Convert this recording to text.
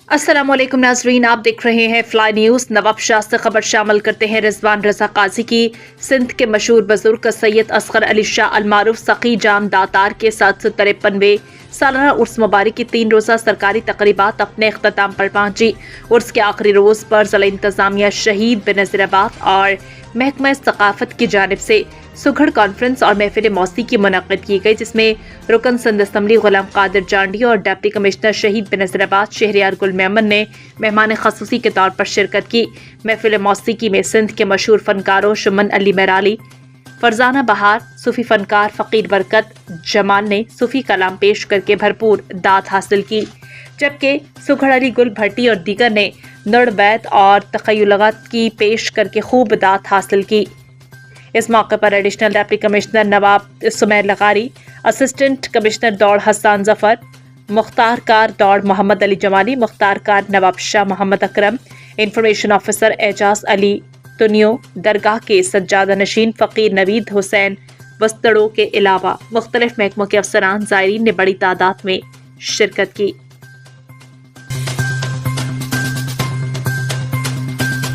अस्सलाम वालेकुम नाजरीन, आप देख रहे हैं फ्लाई न्यूज़। नवाब शाह से खबर शामिल करते हैं रिजवान रजा काजी की। सिंध के मशहूर बुजुर्ग सैयद असगर अली शाह अलमारूफ सकी जान दातार के 753वें सालाना उर्स मुबारक की 3 रोज़ा सरकारी तकरीबात अपने अख्ताम पर पहुंची। उर्स के आखिरी रोज़ पर ज़िला इंतज़ामिया शहीद बेनज़ीराबाद और महकमा सकाफत की जानिब से सुघड़ कॉन्फ्रेंस और महफिल मौसीकी मुनक़्क़िद की गई, जिसमें रुकन सिंध असम्बली गुलाम कादिर जांडी और डिप्टी कमिश्नर शहीद बेनज़ीराबाद शहरियार गुल मेमन ने मेहमान खसूसी के तौर पर शिरकत की। महफिल मौसीकी में सिंध के मशहूर फनकारों शुमन अली मेराली, फरजाना बहार, सूफी फनकार फ़कीर बरकत जमाल ने सूफी कलाम पेश करके भरपूर दाद हासिल की, जबकि सुघड़ अली गुल भट्टी और दीगर ने नड़ बैत और तख़य्युलात की पेश करके खूब दाद हासिल की। इस मौके पर एडिशनल डिप्टी कमिश्नर नवाब सुमैर लगारी, असिस्टेंट कमिश्नर दौड़ हसान जफर, मुख्तार कार दौड़ Mohammad Ali Jamali, Mukhtar car Nawab Shah Mohammad Akram, information officer Ejaz Ali तुनियो, दरगाह के सज्जादा नशीन फ़कीर नवीद हुसैन वस्तड़ों के अलावा मुख्तलिफ महकमों के अफसरान ज़ायरीन ने बड़ी तादाद में शिरकत की।